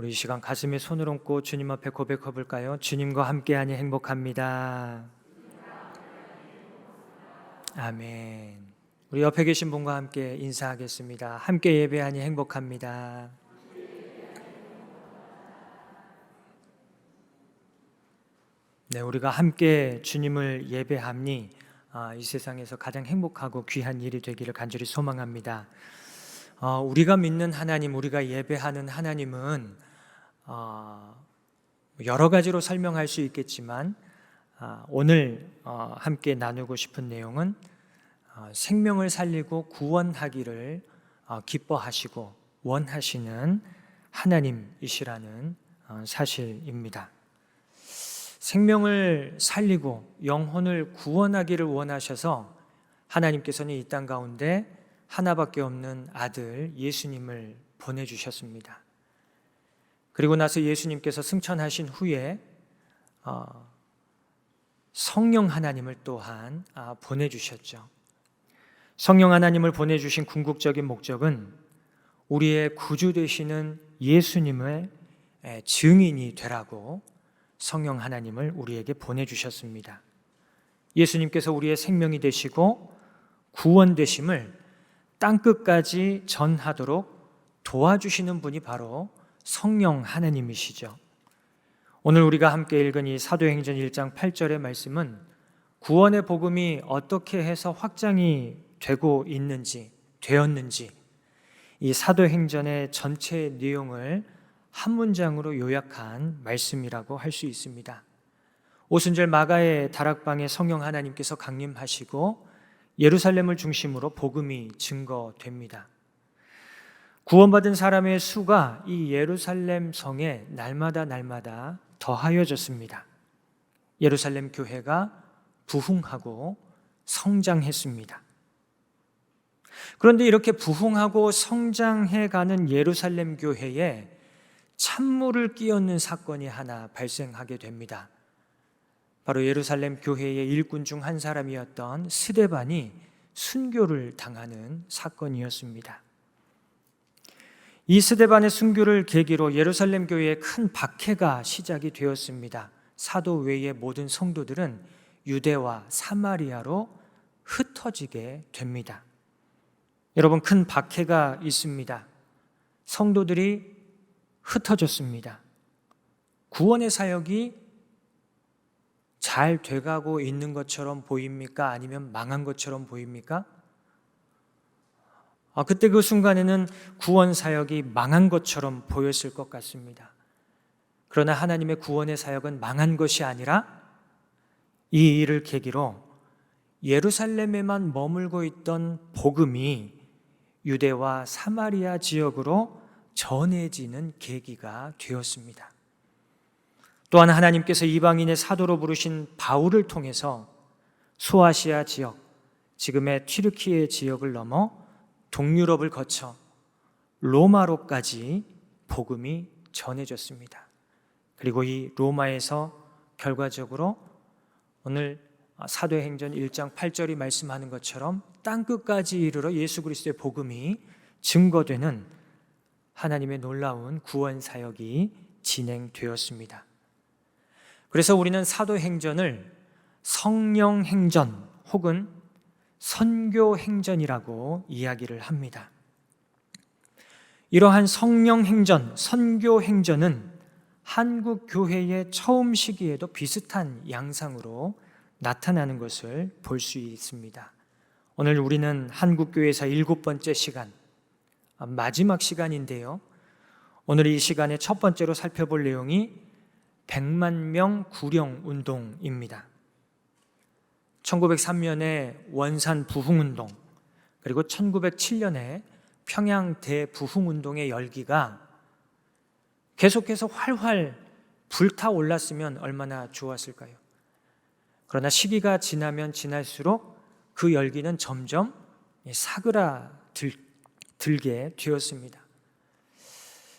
우리 이 시간 가슴에 손을 얹고 주님 앞에 고백해 볼까요? 주님과 함께하니 행복합니다. 아멘. 우리 옆에 계신 분과 함께 인사하겠습니다. 함께 예배하니 행복합니다. 네, 우리가 함께 주님을 예배함니 이 세상에서 가장 행복하고 귀한 일이 되기를 간절히 소망합니다. 우리가 믿는 하나님, 우리가 예배하는 하나님은 여러 가지로 설명할 수 있겠지만 오늘 함께 나누고 싶은 내용은 생명을 살리고 구원하기를 기뻐하시고 원하시는 하나님이시라는 사실입니다. 생명을 살리고 영혼을 구원하기를 원하셔서 하나님께서는 이 땅 가운데 하나밖에 없는 아들 예수님을 보내주셨습니다. 그리고 나서 예수님께서 승천하신 후에 성령 하나님을 또한 보내주셨죠. 성령 하나님을 보내주신 궁극적인 목적은 우리의 구주 되시는 예수님의 증인이 되라고 성령 하나님을 우리에게 보내주셨습니다. 예수님께서 우리의 생명이 되시고 구원 되심을 땅끝까지 전하도록 도와주시는 분이 바로 성령 하나님이시죠. 오늘 우리가 함께 읽은 이 사도행전 1장 8절의 말씀은 구원의 복음이 어떻게 해서 확장이 되고 되었는지 이 사도행전의 전체 내용을 한 문장으로 요약한 말씀이라고 할 수 있습니다. 오순절 마가의 다락방에 성령 하나님께서 강림하시고 예루살렘을 중심으로 복음이 증거됩니다. 구원받은 사람의 수가 이 예루살렘 성에 날마다 더하여졌습니다. 예루살렘 교회가 부흥하고 성장했습니다. 그런데 이렇게 부흥하고 성장해가는 예루살렘 교회에 찬물을 끼얹는 사건이 하나 발생하게 됩니다. 바로 예루살렘 교회의 일꾼 중 한 사람이었던 스데반이 순교를 당하는 사건이었습니다. 이 스데반의 순교를 계기로 예루살렘 교회에 큰 박해가 시작이 되었습니다. 사도 외의 모든 성도들은 유대와 사마리아로 흩어지게 됩니다. 여러분, 큰 박해가 있습니다. 성도들이 흩어졌습니다. 구원의 사역이 잘 돼가고 있는 것처럼 보입니까? 아니면 망한 것처럼 보입니까? 그때 그 순간에는 구원 사역이 망한 것처럼 보였을 것 같습니다. 그러나 하나님의 구원의 사역은 망한 것이 아니라 이 일을 계기로 예루살렘에만 머물고 있던 복음이 유대와 사마리아 지역으로 전해지는 계기가 되었습니다. 또한 하나님께서 이방인의 사도로 부르신 바울을 통해서 소아시아 지역, 지금의 튀르키예 지역을 넘어 동유럽을 거쳐 로마로까지 복음이 전해졌습니다. 그리고 이 로마에서 결과적으로 오늘 사도행전 1장 8절이 말씀하는 것처럼 땅끝까지 이르러 예수 그리스도의 복음이 증거되는 하나님의 놀라운 구원 사역이 진행되었습니다. 그래서 우리는 사도행전을 성령행전 혹은 선교행전이라고 이야기를 합니다. 이러한 성령행전, 선교행전은 한국 교회의 처음 시기에도 비슷한 양상으로 나타나는 것을 볼 수 있습니다. 오늘 우리는 한국 교회에서 7번째 시간, 마지막 시간인데요. 오늘 이 시간에 첫 번째로 살펴볼 내용이 100만 명 구령 운동입니다. 1903년에 원산 부흥운동, 그리고 1907년에 평양 대부흥운동의 열기가 계속해서 활활 불타올랐으면 얼마나 좋았을까요? 그러나 시기가 지나면 지날수록 그 열기는 점점 사그라들게 되었습니다.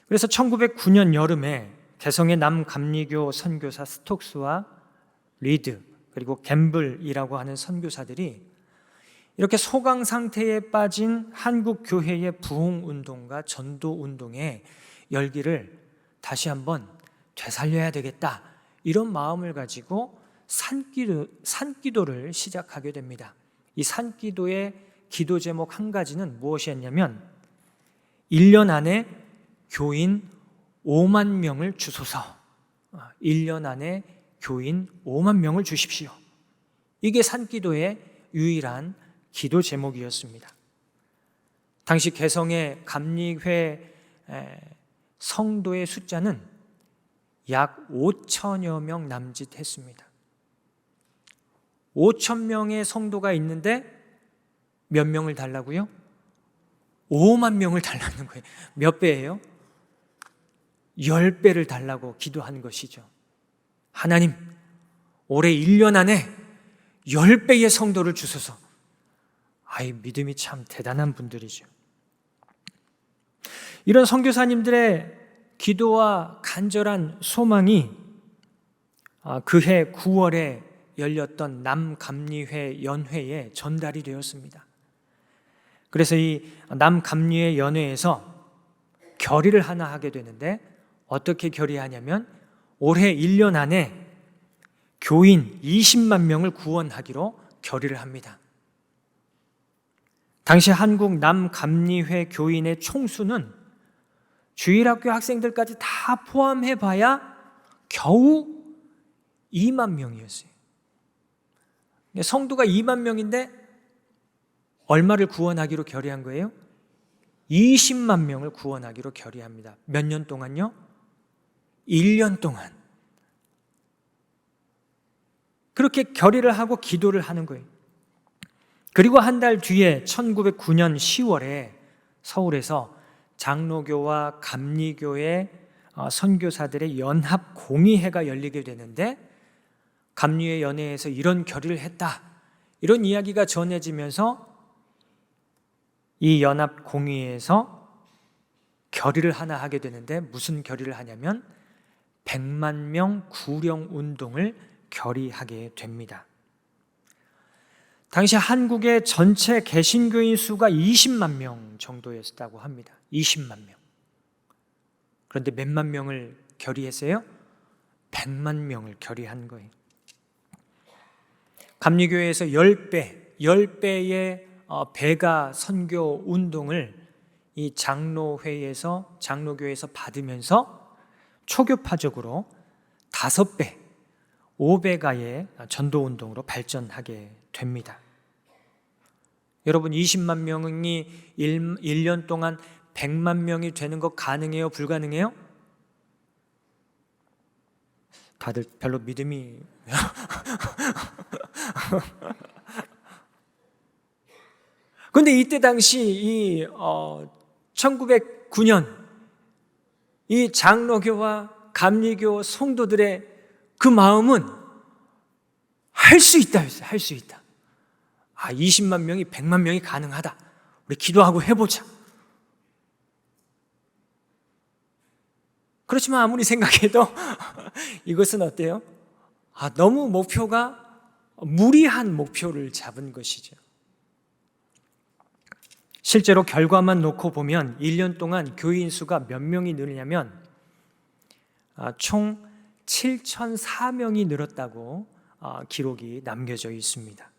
그래서 1909년 여름에 개성의 남감리교 선교사 스톡스와 리드 그리고 갬블이라고 하는 선교사들이 이렇게 소강 상태에 빠진 한국 교회의 부흥운동과 전도운동의 열기를 다시 한번 되살려야 되겠다, 이런 마음을 가지고 산기도를 시작하게 됩니다. 이 산기도의 기도 제목 한 가지는 무엇이었냐면 1년 안에 교인 5만 명을 주소서. 1년 안에 교인 5만 명을 주십시오. 이게 산기도의 유일한 기도 제목이었습니다. 당시 개성의 감리회 성도의 숫자는 약 5천여 명 남짓했습니다. 5천 명의 성도가 있는데 몇 명을 달라고요? 5만 명을 달라는 거예요. 몇 배예요? 10배를 달라고 기도한 것이죠. 하나님, 올해 1년 안에 10배의 성도를 주소서. 믿음이 참 대단한 분들이죠. 이런 선교사님들의 기도와 간절한 소망이 그해 9월에 열렸던 남감리회 연회에 전달이 되었습니다. 그래서 이 남감리회 연회에서 결의를 하나 하게 되는데, 어떻게 결의하냐면 올해 1년 안에 교인 20만 명을 구원하기로 결의를 합니다. 당시 한국 남감리회 교인의 총수는 주일학교 학생들까지 다 포함해봐야 겨우 2만 명이었어요. 성도가 2만 명인데 얼마를 구원하기로 결의한 거예요? 20만 명을 구원하기로 결의합니다. 몇 년 동안요? 1년 동안. 그렇게 결의를 하고 기도를 하는 거예요. 그리고 한 달 뒤에 1909년 10월에 서울에서 장로교와 감리교의 선교사들의 연합 공의회가 열리게 되는데, 감리회 연회에서 이런 결의를 했다, 이런 이야기가 전해지면서 이 연합 공의회에서 결의를 하나 하게 되는데, 무슨 결의를 하냐면 100만 명 구령 운동을 결의하게 됩니다. 당시 한국의 전체 개신교인 수가 20만 명 정도였다고 합니다. 20만 명. 그런데 몇만 명을 결의했어요? 100만 명을 결의한 거예요. 감리교회에서 10배의 배가 선교 운동을 이 장로교회에서 받으면서 초교파적으로 5배, 5배가의 전도 운동으로 발전하게 됩니다. 여러분, 20만 명이 1년 동안 100만 명이 되는 거 가능해요? 불가능해요? 다들 별로 믿음이 그런데 이때 당시 1909년 이 장로교와 감리교 성도들의 그 마음은 할 수 있다. 20만 명이 100만 명이 가능하다. 우리 기도하고 해보자. 그렇지만 아무리 생각해도 이것은 어때요? 너무 목표가 무리한 목표를 잡은 것이죠. 실제로 결과만 놓고 보면 1년 동안 교인 수가 몇 명이 늘냐면 총 7,004명이 늘었다고 기록이 남겨져 있습니다.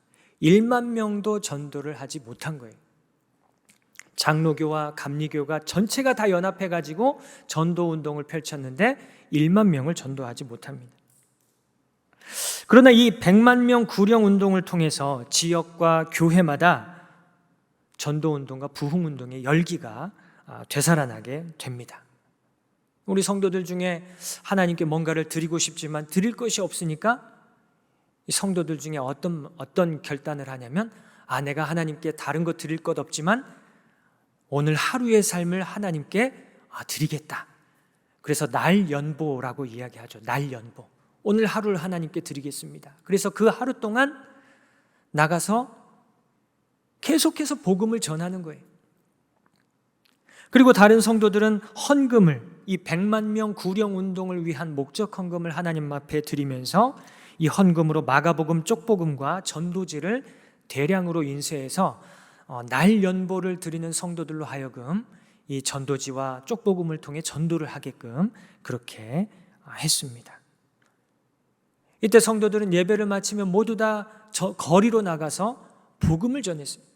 1만 명도 전도를 하지 못한 거예요. 장로교와 감리교가 전체가 다 연합해가지고 전도운동을 펼쳤는데 1만 명을 전도하지 못합니다. 그러나 이 100만 명 구령운동을 통해서 지역과 교회마다 전도운동과 부흥운동의 열기가 되살아나게 됩니다. 우리 성도들 중에 하나님께 뭔가를 드리고 싶지만 드릴 것이 없으니까 이 성도들 중에 어떤 결단을 하냐면 내가 하나님께 다른 거 드릴 것 없지만 오늘 하루의 삶을 하나님께 드리겠다. 그래서 날연보라고 이야기하죠. 날연보. 오늘 하루를 하나님께 드리겠습니다. 그래서 그 하루 동안 나가서 계속해서 복음을 전하는 거예요. 그리고 다른 성도들은 헌금을, 이 100만 명 구령 운동을 위한 목적 헌금을 하나님 앞에 드리면서 이 헌금으로 마가복음, 쪽복음과 전도지를 대량으로 인쇄해서 날연보를 드리는 성도들로 하여금 이 전도지와 쪽복음을 통해 전도를 하게끔 그렇게 했습니다. 이때 성도들은 예배를 마치면 모두 다 거리로 나가서 복음을 전했습니다.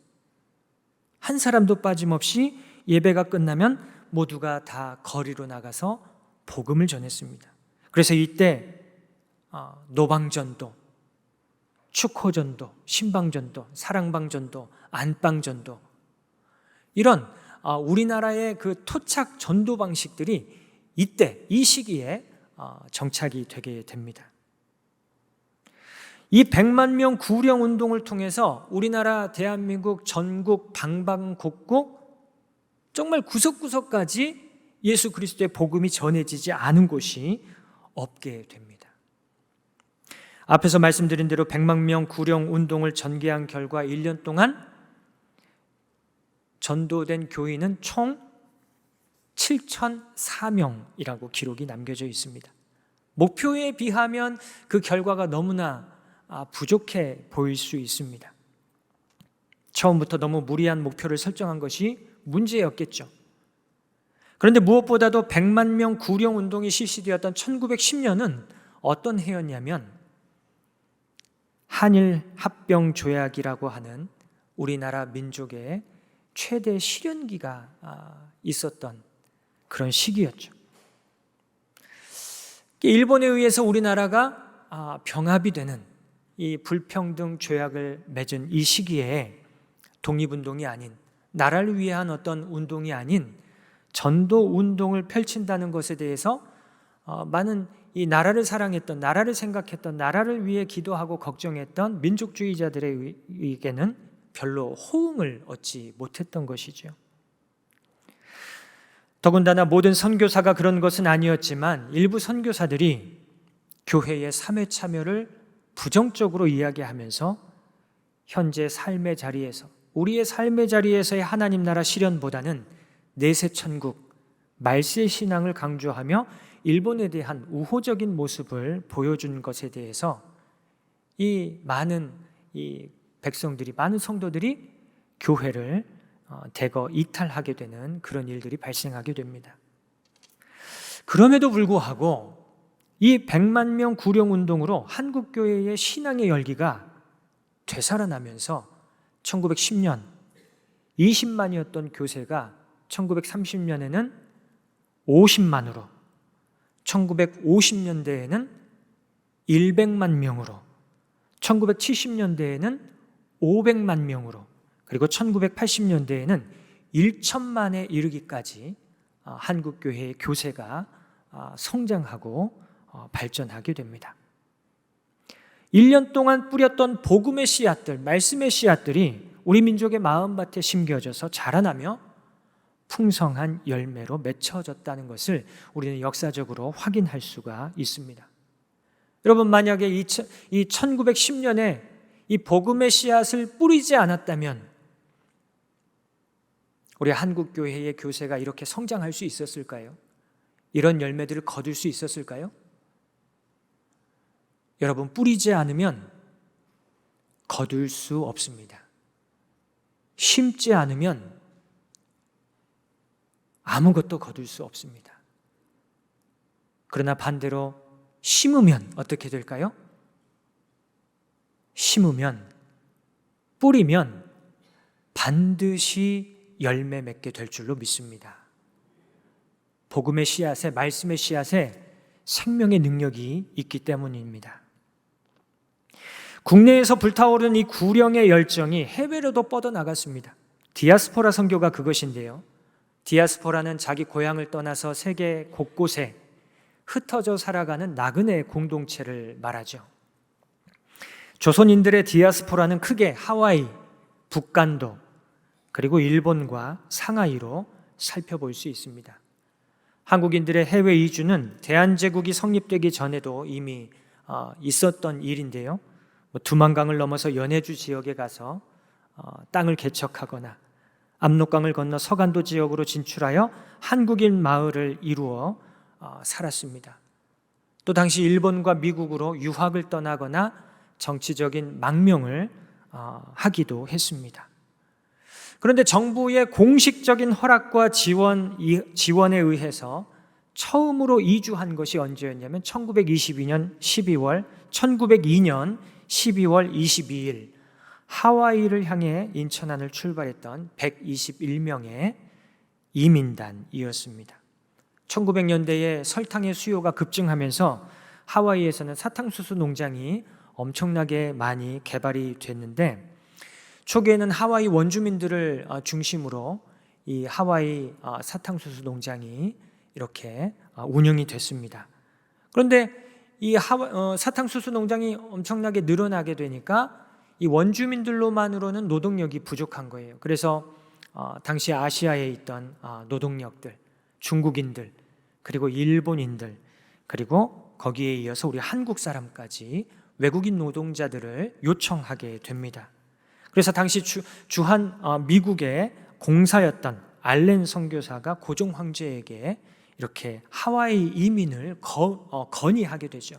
한 사람도 빠짐없이 예배가 끝나면 모두가 다 거리로 나가서 복음을 전했습니다. 그래서 이때 노방전도, 축호전도, 신방전도, 사랑방전도, 안방전도, 이런 우리나라의 그 토착 전도 방식들이 이때 이 시기에 정착이 되게 됩니다. 이 100만 명 구령 운동을 통해서 우리나라 대한민국 전국 방방곡곡 정말 구석구석까지 예수 그리스도의 복음이 전해지지 않은 곳이 없게 됩니다. 앞에서 말씀드린 대로 100만 명 구령 운동을 전개한 결과 1년 동안 전도된 교인은 총 7,004명이라고 기록이 남겨져 있습니다. 목표에 비하면 그 결과가 너무나 부족해 보일 수 있습니다. 처음부터 너무 무리한 목표를 설정한 것이 문제였겠죠. 그런데 무엇보다도 100만 명 구령 운동이 실시되었던 1910년은 어떤 해였냐면 한일 합병 조약이라고 하는 우리나라 민족의 최대 실현기가 있었던 그런 시기였죠. 일본에 의해서 우리나라가 병합이 되는 이 불평등 조약을 맺은 이 시기에 독립운동이 아닌, 나라를 위한 어떤 운동이 아닌 전도 운동을 펼친다는 것에 대해서 많은 이 나라를 사랑했던, 나라를 생각했던, 나라를 위해 기도하고 걱정했던 민족주의자들에게는 별로 호응을 얻지 못했던 것이죠. 더군다나 모든 선교사가 그런 것은 아니었지만 일부 선교사들이 교회의 사회 참여를 부정적으로 이야기하면서 현재 삶의 자리에서, 우리의 삶의 자리에서의 하나님 나라 실현보다는 내세 천국, 말세 신앙을 강조하며 일본에 대한 우호적인 모습을 보여준 것에 대해서 이 많은 백성들이, 많은 성도들이 교회를 대거 이탈하게 되는 그런 일들이 발생하게 됩니다. 그럼에도 불구하고 이 100만 명 구령 운동으로 한국교회의 신앙의 열기가 되살아나면서 1910년 20만이었던 교세가 1930년에는 50만으로, 1950년대에는 100만 명으로, 1970년대에는 500만 명으로, 그리고 1980년대에는 1천만에 이르기까지 한국교회의 교세가 성장하고 발전하게 됩니다. 1년 동안 뿌렸던 복음의 씨앗들, 말씀의 씨앗들이 우리 민족의 마음밭에 심겨져서 자라나며 풍성한 열매로 맺혀졌다는 것을 우리는 역사적으로 확인할 수가 있습니다. 여러분, 만약에 이 1910년에 이 복음의 씨앗을 뿌리지 않았다면 우리 한국교회의 교세가 이렇게 성장할 수 있었을까요? 이런 열매들을 거둘 수 있었을까요? 여러분, 뿌리지 않으면 거둘 수 없습니다. 심지 않으면 아무것도 거둘 수 없습니다. 그러나 반대로 심으면 어떻게 될까요? 심으면, 뿌리면 반드시 열매 맺게 될 줄로 믿습니다. 복음의 씨앗에, 말씀의 씨앗에 생명의 능력이 있기 때문입니다. 국내에서 불타오르는 이 구령의 열정이 해외로도 뻗어나갔습니다. 디아스포라 선교가 그것인데요. 디아스포라는 자기 고향을 떠나서 세계 곳곳에 흩어져 살아가는 나그네 공동체를 말하죠. 조선인들의 디아스포라는 크게 하와이, 북간도, 그리고 일본과 상하이로 살펴볼 수 있습니다. 한국인들의 해외 이주는 대한제국이 성립되기 전에도 이미 있었던 일인데요. 두만강을 넘어서 연해주 지역에 가서 땅을 개척하거나 압록강을 건너 서간도 지역으로 진출하여 한국인 마을을 이루어 살았습니다. 또 당시 일본과 미국으로 유학을 떠나거나 정치적인 망명을 하기도 했습니다. 그런데 정부의 공식적인 허락과 지원에 의해서 처음으로 이주한 것이 언제였냐면 1902년 12월 22일 하와이를 향해 인천항을 출발했던 121명의 이민단이었습니다. 1900년대에 설탕의 수요가 급증하면서 하와이에서는 사탕수수 농장이 엄청나게 많이 개발이 됐는데, 초기에는 하와이 원주민들을 중심으로 이 하와이 사탕수수 농장이 이렇게 운영이 됐습니다. 그런데 이 사탕수수 농장이 엄청나게 늘어나게 되니까 이 원주민들로만으로는 노동력이 부족한 거예요. 그래서 당시 아시아에 있던 노동력들, 중국인들, 그리고 일본인들, 그리고 거기에 이어서 우리 한국 사람까지 외국인 노동자들을 요청하게 됩니다. 그래서 당시 주한 미국의 공사였던 알렌 선교사가 고종 황제에게 이렇게 하와이 이민을 건의하게 되죠.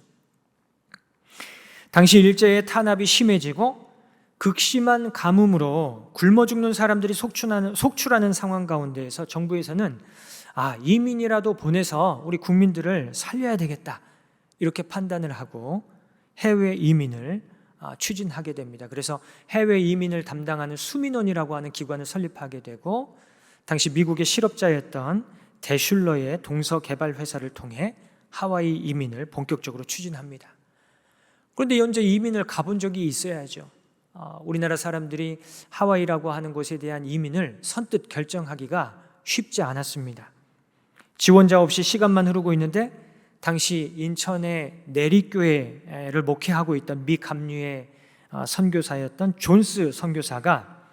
당시 일제의 탄압이 심해지고 극심한 가뭄으로 굶어 죽는 사람들이 속출하는 상황 가운데에서 정부에서는 이민이라도 보내서 우리 국민들을 살려야 되겠다, 이렇게 판단을 하고 해외 이민을 추진하게 됩니다. 그래서 해외 이민을 담당하는 수민원이라고 하는 기관을 설립하게 되고, 당시 미국의 실업자였던 대슐러의 동서개발회사를 통해 하와이 이민을 본격적으로 추진합니다. 그런데 현재 이민을 가본 적이 있어야죠. 우리나라 사람들이 하와이라고 하는 곳에 대한 이민을 선뜻 결정하기가 쉽지 않았습니다. 지원자 없이 시간만 흐르고 있는데, 당시 인천의 내리교회를 목회하고 있던 미감류의 선교사였던 존스 선교사가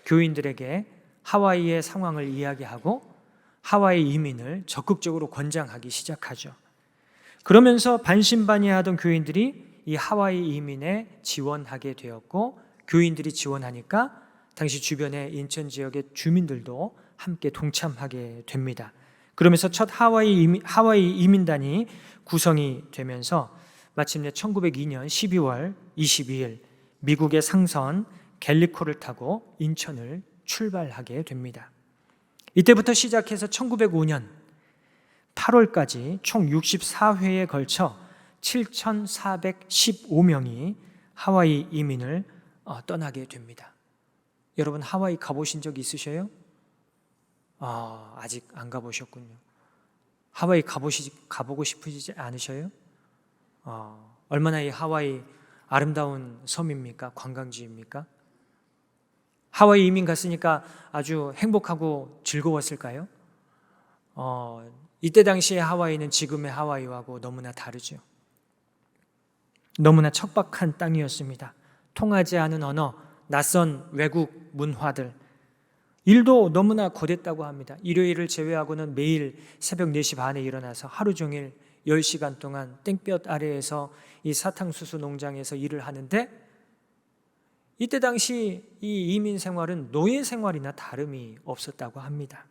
교인들에게 하와이의 상황을 이야기하고 하와이 이민을 적극적으로 권장하기 시작하죠. 그러면서 반신반의하던 교인들이 이 하와이 이민에 지원하게 되었고, 교인들이 지원하니까 당시 주변의 인천 지역의 주민들도 함께 동참하게 됩니다. 그러면서 첫 하와이 이민단이 구성이 되면서 마침내 1902년 12월 22일 미국의 상선 갤리코를 타고 인천을 출발하게 됩니다. 이때부터 시작해서 1905년 8월까지 총 64회에 걸쳐 7,415명이 하와이 이민을 떠나게 됩니다. 여러분, 하와이 가보신 적 있으셔요? 아직 안 가보셨군요. 하와이 가보고 싶으시지 않으셔요? 얼마나 이 하와이 아름다운 섬입니까? 관광지입니까? 하와이 이민 갔으니까 아주 행복하고 즐거웠을까요? 이때 당시의 하와이는 지금의 하와이하고 너무나 다르죠. 너무나 척박한 땅이었습니다. 통하지 않은 언어, 낯선 외국 문화들, 일도 너무나 고됐다고 합니다. 일요일을 제외하고는 매일 새벽 4시 반에 일어나서 하루 종일 10시간 동안 땡볕 아래에서 이 사탕수수 농장에서 일을 하는데, 이때 당시 이 이민 생활은 노예 생활이나 다름이 없었다고 합니다.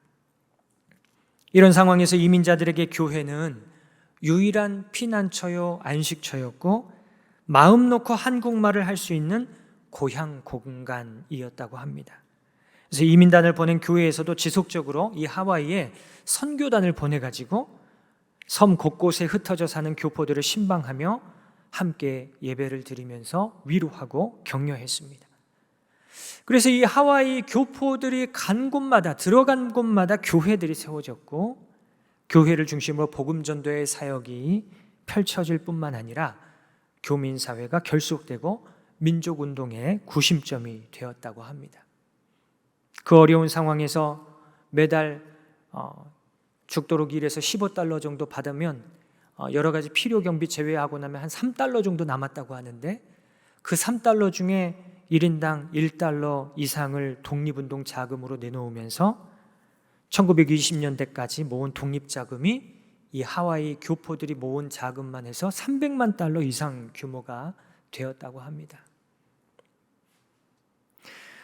이런 상황에서 이민자들에게 교회는 유일한 피난처요, 안식처였고 마음 놓고 한국말을 할 수 있는 고향 공간이었다고 합니다. 그래서 이민단을 보낸 교회에서도 지속적으로 이 하와이에 선교단을 보내가지고 섬 곳곳에 흩어져 사는 교포들을 신방하며 함께 예배를 드리면서 위로하고 격려했습니다. 그래서 이 하와이 교포들이 간 곳마다, 들어간 곳마다 교회들이 세워졌고, 교회를 중심으로 복음전도의 사역이 펼쳐질 뿐만 아니라 교민사회가 결속되고 민족운동의 구심점이 되었다고 합니다. 그 어려운 상황에서 매달 죽도록 일해서 $15 정도 받으면 여러 가지 필요 경비 제외하고 나면 한 $3 정도 남았다고 하는데, 그 $3 중에 1인당 $1 이상을 독립운동 자금으로 내놓으면서 1920년대까지 모은 독립자금이 이 하와이 교포들이 모은 자금만 해서 $300만 이상 규모가 되었다고 합니다.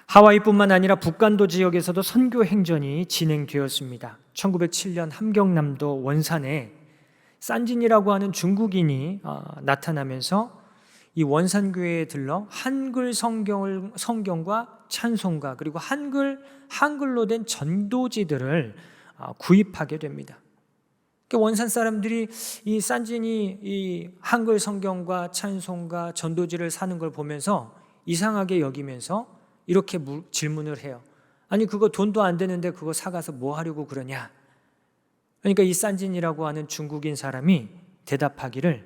하와이뿐만 아니라 북간도 지역에서도 선교 행전이 진행되었습니다. 1907년 함경남도 원산에 산진이라고 하는 중국인이 나타나면서 이 원산교회에 들러 한글 성경과 찬송가 그리고 한글로 된 전도지들을 구입하게 됩니다. 원산 사람들이 이 산진이 이 한글 성경과 찬송가 전도지를 사는 걸 보면서 이상하게 여기면서 이렇게 질문을 해요. 아니 그거 돈도 안 되는데 그거 사가서 뭐 하려고 그러냐? 그러니까 이 산진이라고 하는 중국인 사람이 대답하기를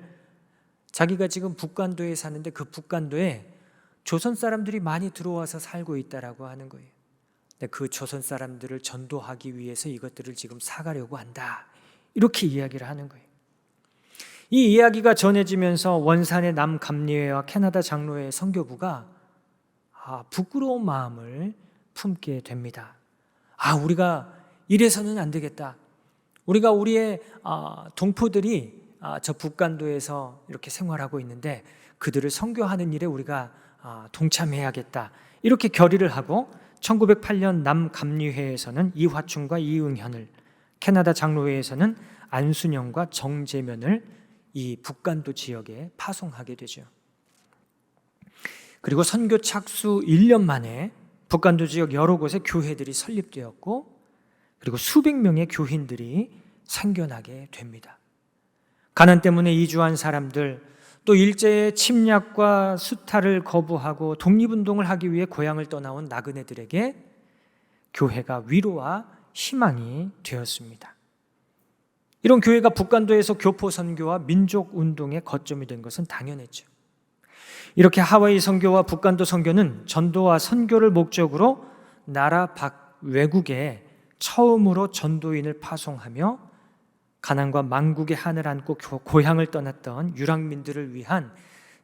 자기가 지금 북간도에 사는데 그 북간도에 조선 사람들이 많이 들어와서 살고 있다라고 하는 거예요. 근데 그 조선 사람들을 전도하기 위해서 이것들을 지금 사가려고 한다. 이렇게 이야기를 하는 거예요. 이 이야기가 전해지면서 원산의 남감리회와 캐나다 장로회 선교부가 부끄러운 마음을 품게 됩니다. 우리가 이래서는 안 되겠다. 우리가 우리의 동포들이 저 북간도에서 이렇게 생활하고 있는데 그들을 선교하는 일에 우리가 동참해야겠다. 이렇게 결의를 하고 1908년 남감리회에서는 이화충과 이응현을, 캐나다 장로회에서는 안순영과 정재면을 이 북간도 지역에 파송하게 되죠. 그리고 선교 착수 1년 만에 북간도 지역 여러 곳에 교회들이 설립되었고 그리고 수백 명의 교인들이 생겨나게 됩니다. 가난 때문에 이주한 사람들, 또 일제의 침략과 수탈을 거부하고 독립운동을 하기 위해 고향을 떠나온 나그네들에게 교회가 위로와 희망이 되었습니다. 이런 교회가 북간도에서 교포 선교와 민족 운동의 거점이 된 것은 당연했죠. 이렇게 하와이 선교와 북간도 선교는 전도와 선교를 목적으로 나라 밖 외국에 처음으로 전도인을 파송하며 가난과 망국의 한을 안고 고향을 떠났던 유랑민들을 위한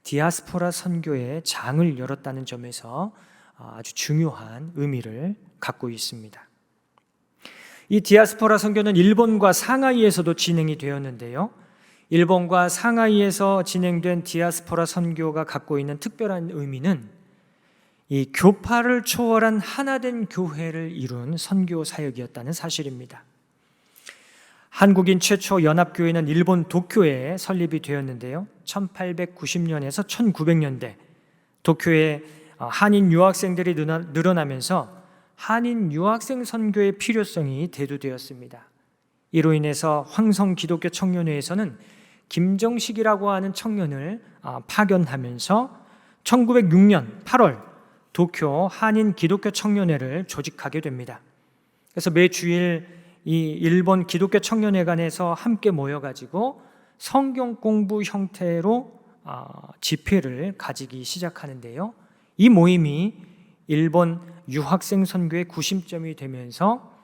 디아스포라 선교의 장을 열었다는 점에서 아주 중요한 의미를 갖고 있습니다. 이 디아스포라 선교는 일본과 상하이에서도 진행이 되었는데요. 일본과 상하이에서 진행된 디아스포라 선교가 갖고 있는 특별한 의미는 이 교파를 초월한 하나된 교회를 이룬 선교 사역이었다는 사실입니다. 한국인 최초 연합교회는 일본 도쿄에 설립이 되었는데요. 1890년에서 1900년대 도쿄에 한인 유학생들이 늘어나면서 한인 유학생 선교의 필요성이 대두되었습니다. 이로 인해서 황성 기독교 청년회에서는 김정식이라고 하는 청년을 파견하면서 1906년 8월 도쿄 한인 기독교 청년회를 조직하게 됩니다. 그래서 매 주일 이 일본 기독교 청년회관에서 함께 모여가지고 성경 공부 형태로 집회를 가지기 시작하는데요. 이 모임이 일본 유학생 선교의 구심점이 되면서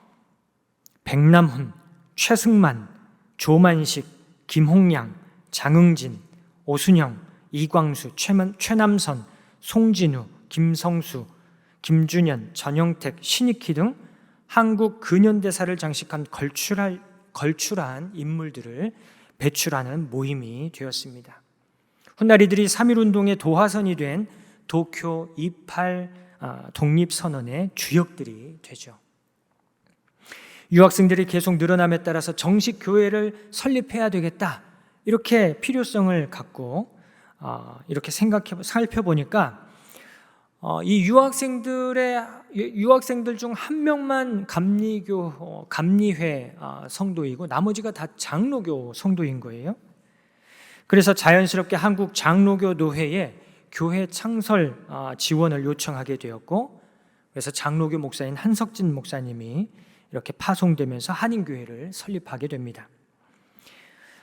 백남훈, 최승만, 조만식, 김홍량, 장응진, 오순영, 이광수, 최남선, 송진우, 김성수, 김준현, 전영택, 신익희 등 한국 근현대사를 장식한 걸출한 인물들을 배출하는 모임이 되었습니다. 훗날 이들이 3.1운동의 도화선이 된 도쿄 28 독립선언의 주역들이 되죠. 유학생들이 계속 늘어남에 따라서 정식 교회를 설립해야 되겠다, 이렇게 필요성을 갖고 이렇게 살펴보니까 이 유학생들 중 한 명만 감리회 성도이고 나머지가 다 장로교 성도인 거예요. 그래서 자연스럽게 한국 장로교 노회에 교회 창설 지원을 요청하게 되었고, 그래서 장로교 목사인 한석진 목사님이 이렇게 파송되면서 한인교회를 설립하게 됩니다.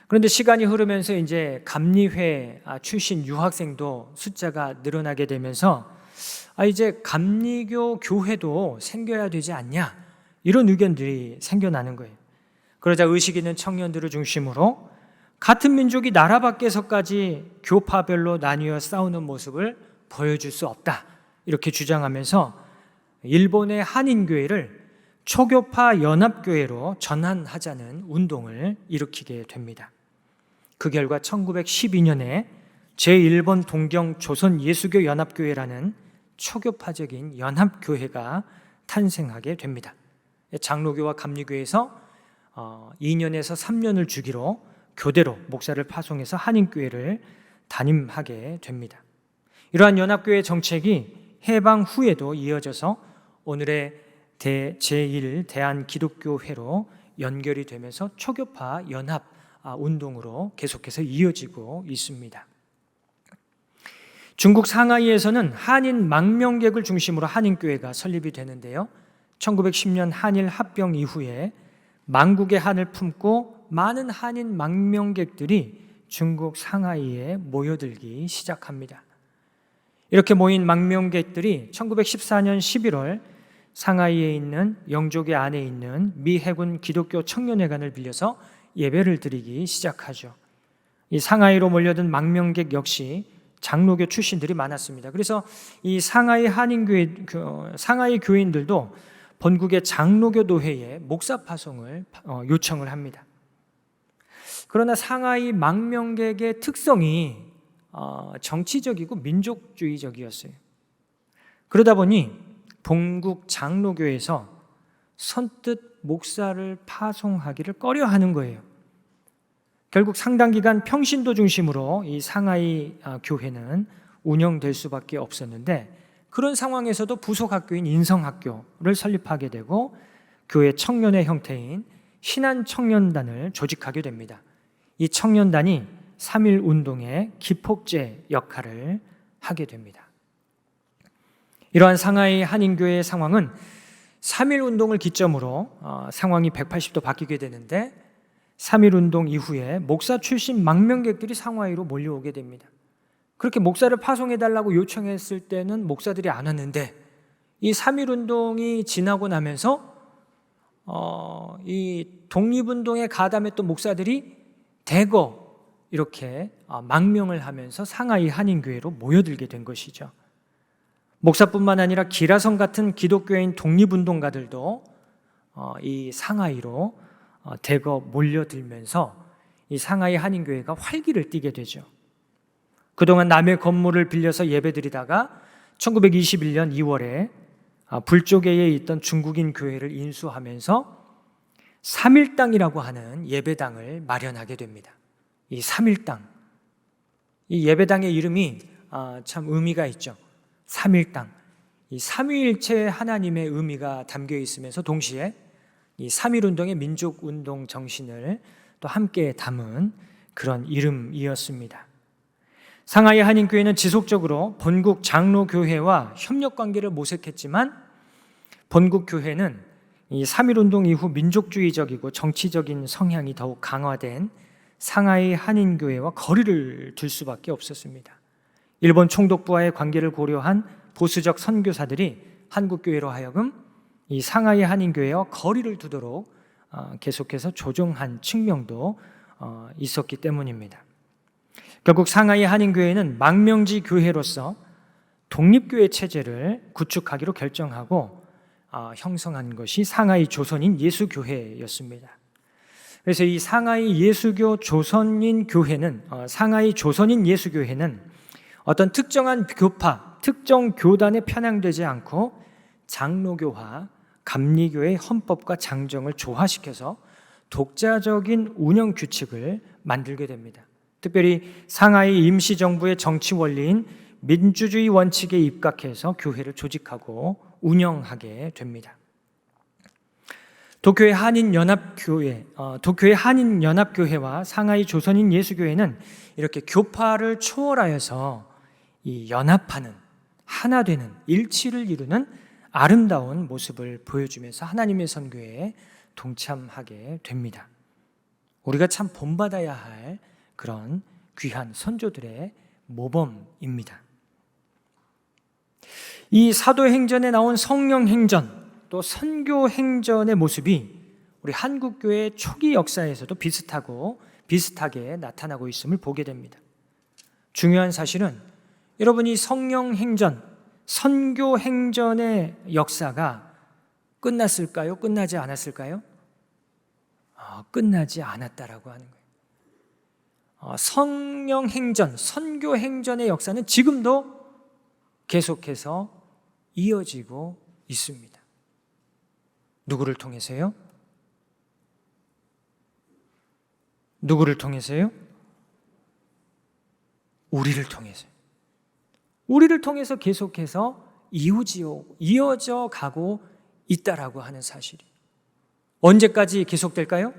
그런데 시간이 흐르면서 이제 감리회 출신 유학생도 숫자가 늘어나게 되면서 이제 감리교 교회도 생겨야 되지 않냐, 이런 의견들이 생겨나는 거예요. 그러자 의식 있는 청년들을 중심으로 같은 민족이 나라 밖에서까지 교파별로 나뉘어 싸우는 모습을 보여줄 수 없다, 이렇게 주장하면서 일본의 한인교회를 초교파 연합교회로 전환하자는 운동을 일으키게 됩니다. 그 결과 1912년에 제1번 동경 조선예수교 연합교회라는 초교파적인 연합교회가 탄생하게 됩니다. 장로교와 감리교에서 2년에서 3년을 주기로 교대로 목사를 파송해서 한인교회를 담임하게 됩니다. 이러한 연합교회 정책이 해방 후에도 이어져서 오늘의 제1 대한기독교회로 연결이 되면서 초교파 연합 운동으로 계속해서 이어지고 있습니다. 중국 상하이에서는 한인 망명객을 중심으로 한인교회가 설립이 되는데요. 1910년 한일 합병 이후에 만국의 한을 품고 많은 한인 망명객들이 중국 상하이에 모여들기 시작합니다. 이렇게 모인 망명객들이 1914년 11월 상하이에 있는 영족의 안에 있는 미 해군 기독교 청년회관을 빌려서 예배를 드리기 시작하죠. 이 상하이로 몰려든 망명객 역시 장로교 출신들이 많았습니다. 그래서 이 상하이 한인교회, 상하이 교인들도 본국의 장로교 노회에 목사 파송을 요청을 합니다. 그러나 상하이 망명객의 특성이 정치적이고 민족주의적이었어요. 그러다 보니 본국 장로교에서 선뜻 목사를 파송하기를 꺼려하는 거예요. 결국 상당 기간 평신도 중심으로 이 상하이 교회는 운영될 수밖에 없었는데, 그런 상황에서도 부속학교인 인성학교를 설립하게 되고 교회 청년의 형태인 신한청년단을 조직하게 됩니다. 이 청년단이 3.1 운동의 기폭제 역할을 하게 됩니다. 이러한 상하이 한인교회의 상황은 3.1 운동을 기점으로 상황이 180도 바뀌게 되는데, 3.1 운동 이후에 목사 출신 망명객들이 상하이로 몰려오게 됩니다. 그렇게 목사를 파송해달라고 요청했을 때는 목사들이 안 왔는데, 이 3.1 운동이 지나고 나면서 이 독립운동에 가담했던 목사들이 대거 이렇게 망명을 하면서 상하이 한인교회로 모여들게 된 것이죠. 목사뿐만 아니라 기라성 같은 기독교인 독립운동가들도 이 상하이로 대거 몰려들면서 이 상하이 한인교회가 활기를 띠게 되죠. 그동안 남의 건물을 빌려서 예배드리다가 1921년 2월에 불조계에 있던 중국인 교회를 인수하면서 3.1당이라고 하는 예배당을 마련하게 됩니다. 이 3.1당, 이 예배당의 이름이 참 의미가 있죠. 3.1당, 이 삼위일체 하나님의 의미가 담겨 있으면서 동시에 이 3.1 운동의 민족운동 정신을 또 함께 담은 그런 이름이었습니다. 상하이 한인교회는 지속적으로 본국 장로교회와 협력관계를 모색했지만, 본국교회는 이 3.1 운동 이후 민족주의적이고 정치적인 성향이 더욱 강화된 상하이 한인교회와 거리를 둘 수밖에 없었습니다. 일본 총독부와의 관계를 고려한 보수적 선교사들이 한국교회로 하여금 이 상하이 한인교회와 거리를 두도록 계속해서 조종한 측면도 있었기 때문입니다. 결국 상하이 한인교회는 망명지 교회로서 독립교회 체제를 구축하기로 결정하고 형성한 것이 상하이 조선인 예수교회였습니다. 그래서 이 상하이 예수교 조선인 교회는, 상하이 조선인 예수교회는 어떤 특정한 교파, 특정 교단에 편향되지 않고 장로교와 감리교의 헌법과 장정을 조화시켜서 독자적인 운영 규칙을 만들게 됩니다. 특별히 상하이 임시정부의 정치 원리인 민주주의 원칙에 입각해서 교회를 조직하고 운영하게 됩니다. 도쿄의 한인연합교회와 상하이 조선인 예수교회는 이렇게 교파를 초월하여서 이 연합하는, 하나 되는, 일치를 이루는 아름다운 모습을 보여주면서 하나님의 선교에 동참하게 됩니다. 우리가 참 본받아야 할 그런 귀한 선조들의 모범입니다. 이 사도행전에 나온 성령행전, 또 선교행전의 모습이 우리 한국교회의 초기 역사에서도 비슷하게 나타나고 있음을 보게 됩니다. 중요한 사실은 여러분이 성령행전, 선교행전의 역사가 끝났을까요? 끝나지 않았을까요? 끝나지 않았다라고 하는 거예요. 성령행전, 선교행전의 역사는 지금도 계속해서 이어지고 있습니다. 누구를 통해서요? 누구를 통해서요? 우리를 통해서요. 우리를 통해서 계속해서 이어져 가고 있다라고 하는 사실이 언제까지 계속될까요?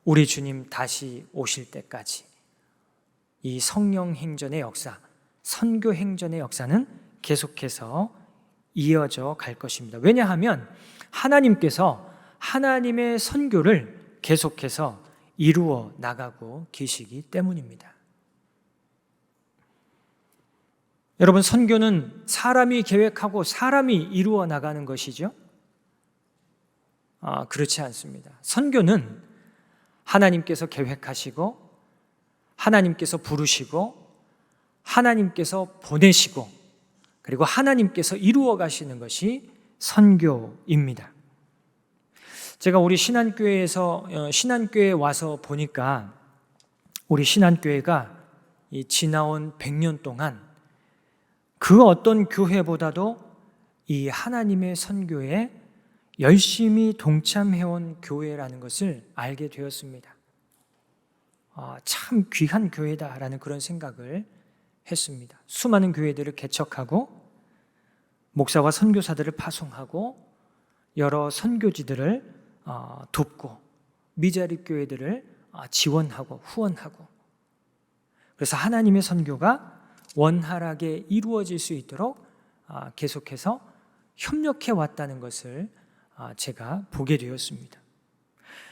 우리 주님 다시 오실 때까지 이 성령 행전의 역사, 선교 행전의 역사는 계속해서 이어져 갈 것입니다. 왜냐하면 하나님께서 하나님의 선교를 계속해서 이루어 나가고 계시기 때문입니다. 여러분, 선교는 사람이 계획하고 사람이 이루어 나가는 것이죠? 그렇지 않습니다. 선교는 하나님께서 계획하시고 하나님께서 부르시고 하나님께서 보내시고 그리고 하나님께서 이루어 가시는 것이 선교입니다. 제가 우리 신안교회에 와서 보니까 우리 신안교회가 이 지나온 100년 동안 그 어떤 교회보다도 이 하나님의 선교에 열심히 동참해온 교회라는 것을 알게 되었습니다. 참 귀한 교회다라는 그런 생각을 했습니다. 수많은 교회들을 개척하고 목사와 선교사들을 파송하고 여러 선교지들을 돕고 미자립 교회들을 지원하고 후원하고 그래서 하나님의 선교가 원활하게 이루어질 수 있도록 계속해서 협력해 왔다는 것을 제가 보게 되었습니다.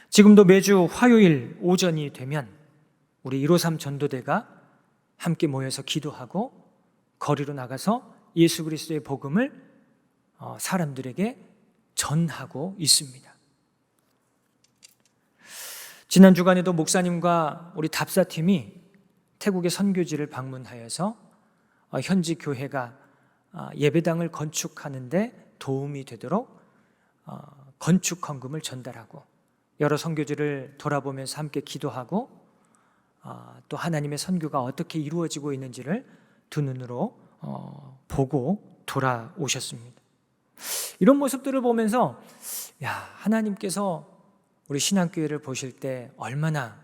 지금도 매주 화요일 오전이 되면 우리 153 전도대가 함께 모여서 기도하고 거리로 나가서 예수 그리스도의 복음을 사람들에게 전하고 있습니다. 지난 주간에도 목사님과 우리 답사팀이 태국의 선교지를 방문하여서 현지 교회가 예배당을 건축하는데 도움이 되도록 건축 헌금을 전달하고 여러 선교지를 돌아보면서 함께 기도하고 또 하나님의 선교가 어떻게 이루어지고 있는지를 두 눈으로 보고 돌아오셨습니다. 이런 모습들을 보면서 하나님께서 우리 신앙교회를 보실 때 얼마나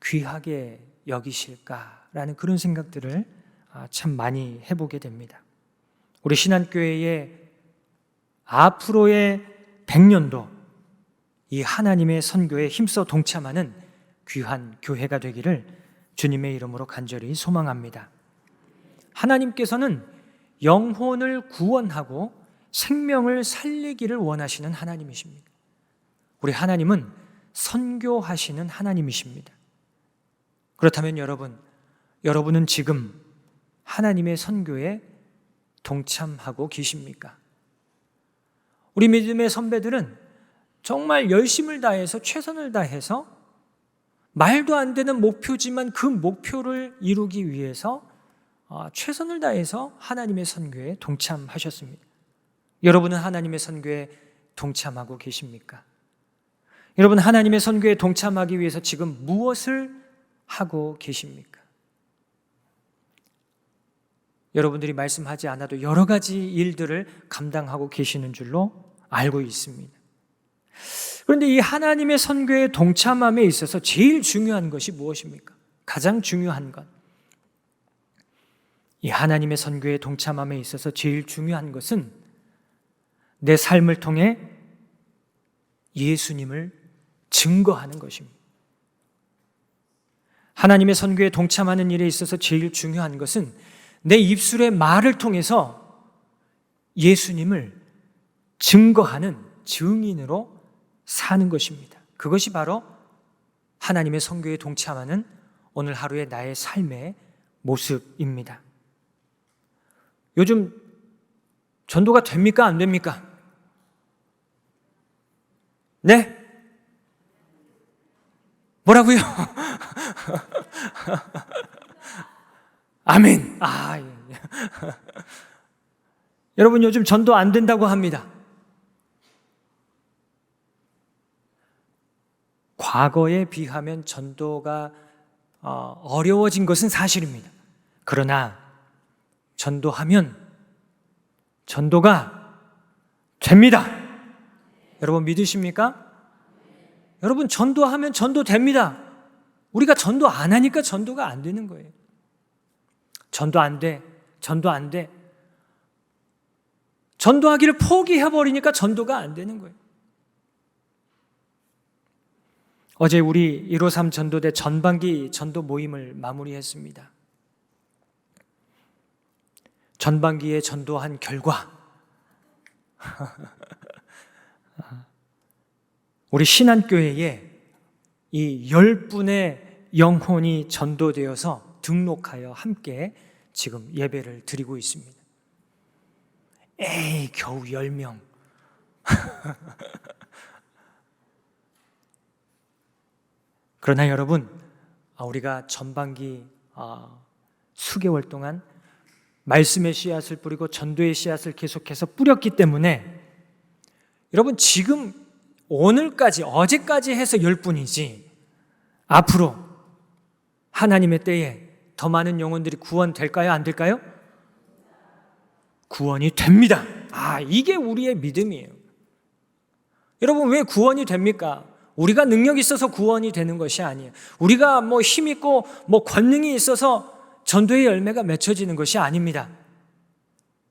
귀하게 여기실까라는 그런 생각들을 참 많이 해보게 됩니다. 우리 신앙교회의 앞으로의 100년도 이 하나님의 선교에 힘써 동참하는 귀한 교회가 되기를 주님의 이름으로 간절히 소망합니다. 하나님께서는 영혼을 구원하고 생명을 살리기를 원하시는 하나님이십니다. 우리 하나님은 선교하시는 하나님이십니다. 그렇다면 여러분은 지금 하나님의 선교에 동참하고 계십니까? 우리 믿음의 선배들은 정말 열심을 다해서 최선을 다해서 말도 안 되는 목표지만 그 목표를 이루기 위해서 최선을 다해서 하나님의 선교에 동참하셨습니다. 여러분은 하나님의 선교에 동참하고 계십니까? 여러분, 하나님의 선교에 동참하기 위해서 지금 무엇을 하고 계십니까? 여러분들이 말씀하지 않아도 여러 가지 일들을 감당하고 계시는 줄로 알고 있습니다. 그런데 이 하나님의 선교에 동참함에 있어서 제일 중요한 것이 무엇입니까? 가장 중요한 것. 이 하나님의 선교에 동참함에 있어서 제일 중요한 것은 내 삶을 통해 예수님을 증거하는 것입니다. 하나님의 선교에 동참하는 일에 있어서 제일 중요한 것은 내 입술의 말을 통해서 예수님을 증거하는 증인으로 사는 것입니다. 그것이 바로 하나님의 선교에 동참하는 오늘 하루의 나의 삶의 모습입니다. 요즘 전도가 됩니까? 안 됩니까? 네? 뭐라고요? 아멘. 예. 여러분, 요즘 전도 안 된다고 합니다. 과거에 비하면 전도가 어려워진 것은 사실입니다. 그러나 전도하면 전도가 됩니다. 여러분 믿으십니까? 여러분, 전도하면 전도됩니다. 우리가 전도 안 하니까 전도가 안 되는 거예요. 전도 안 돼. 전도하기를 포기해버리니까 전도가 안 되는 거예요. 어제 우리 153 전도대 전반기 전도 모임을 마무리했습니다. 전반기에 전도한 결과 우리 신안교회에 이 10분의 영혼이 전도되어서 등록하여 함께 지금 예배를 드리고 있습니다. 에이, 겨우 10명. 그러나 여러분, 우리가 전반기 수개월 동안 말씀의 씨앗을 뿌리고 전도의 씨앗을 계속해서 뿌렸기 때문에 여러분, 지금 오늘까지, 어제까지 해서 10분이지 앞으로 하나님의 때에 더 많은 영혼들이 구원될까요? 안 될까요? 구원이 됩니다. 이게 우리의 믿음이에요. 여러분, 왜 구원이 됩니까? 우리가 능력이 있어서 구원이 되는 것이 아니에요. 우리가 힘 있고 권능이 있어서 전도의 열매가 맺혀지는 것이 아닙니다.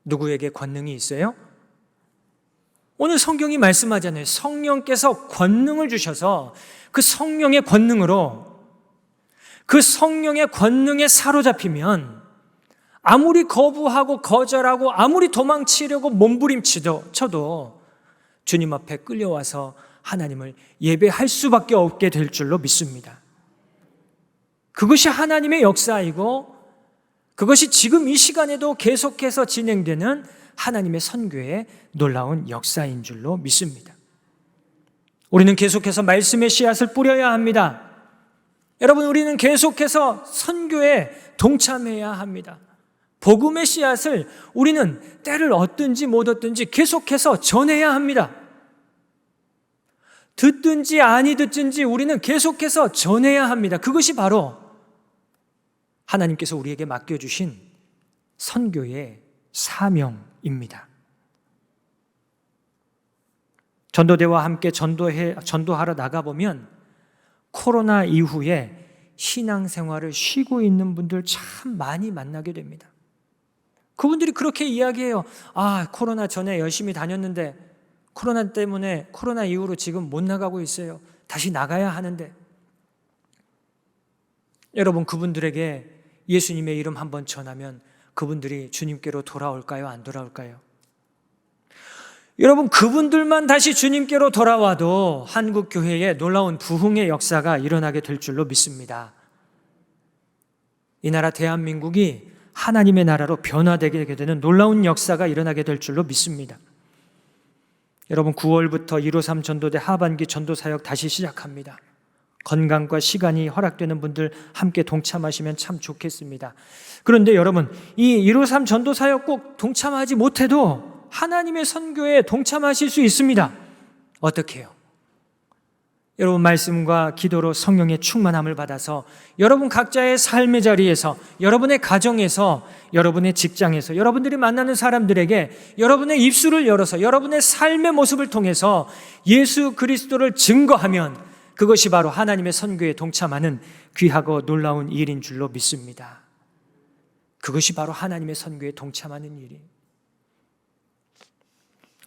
누구에게 권능이 있어요? 오늘 성경이 말씀하잖아요. 성령께서 권능을 주셔서 그 성령의 권능으로, 그 성령의 권능에 사로잡히면 아무리 거부하고 거절하고 아무리 도망치려고 몸부림쳐도 주님 앞에 끌려와서 하나님을 예배할 수밖에 없게 될 줄로 믿습니다. 그것이 하나님의 역사이고 그것이 지금 이 시간에도 계속해서 진행되는 하나님의 선교의 놀라운 역사인 줄로 믿습니다. 우리는 계속해서 말씀의 씨앗을 뿌려야 합니다. 여러분, 우리는 계속해서 선교에 동참해야 합니다. 복음의 씨앗을 우리는 때를 얻든지 못 얻든지 계속해서 전해야 합니다. 듣든지 아니 듣든지 우리는 계속해서 전해야 합니다. 그것이 바로 하나님께서 우리에게 맡겨주신 선교의 사명입니다. 전도대와 함께 전도하러 나가보면 코로나 이후에 신앙생활을 쉬고 있는 분들 참 많이 만나게 됩니다. 그분들이 그렇게 이야기해요. 코로나 전에 열심히 다녔는데 코로나 이후로 지금 못 나가고 있어요. 다시 나가야 하는데. 여러분, 그분들에게 예수님의 이름 한번 전하면 그분들이 주님께로 돌아올까요? 안 돌아올까요? 여러분, 그분들만 다시 주님께로 돌아와도 한국 교회에 놀라운 부흥의 역사가 일어나게 될 줄로 믿습니다. 이 나라 대한민국이 하나님의 나라로 변화되게 되는 놀라운 역사가 일어나게 될 줄로 믿습니다. 여러분, 9월부터 153 전도대 하반기 전도사역 다시 시작합니다. 건강과 시간이 허락되는 분들 함께 동참하시면 참 좋겠습니다. 그런데 여러분, 이 153 전도사역 꼭 동참하지 못해도 하나님의 선교에 동참하실 수 있습니다. 어떻게 해요? 여러분, 말씀과 기도로 성령의 충만함을 받아서 여러분 각자의 삶의 자리에서, 여러분의 가정에서, 여러분의 직장에서, 여러분들이 만나는 사람들에게 여러분의 입술을 열어서 여러분의 삶의 모습을 통해서 예수 그리스도를 증거하면 그것이 바로 하나님의 선교에 동참하는 귀하고 놀라운 일인 줄로 믿습니다. 그것이 바로 하나님의 선교에 동참하는 일이에요.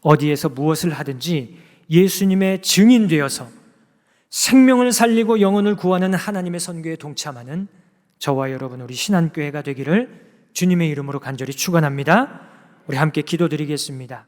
어디에서 무엇을 하든지 예수님의 증인되어서 생명을 살리고 영혼을 구하는 하나님의 선교에 동참하는 저와 여러분, 우리 신안교회가 되기를 주님의 이름으로 간절히 축원합니다. 우리 함께 기도드리겠습니다.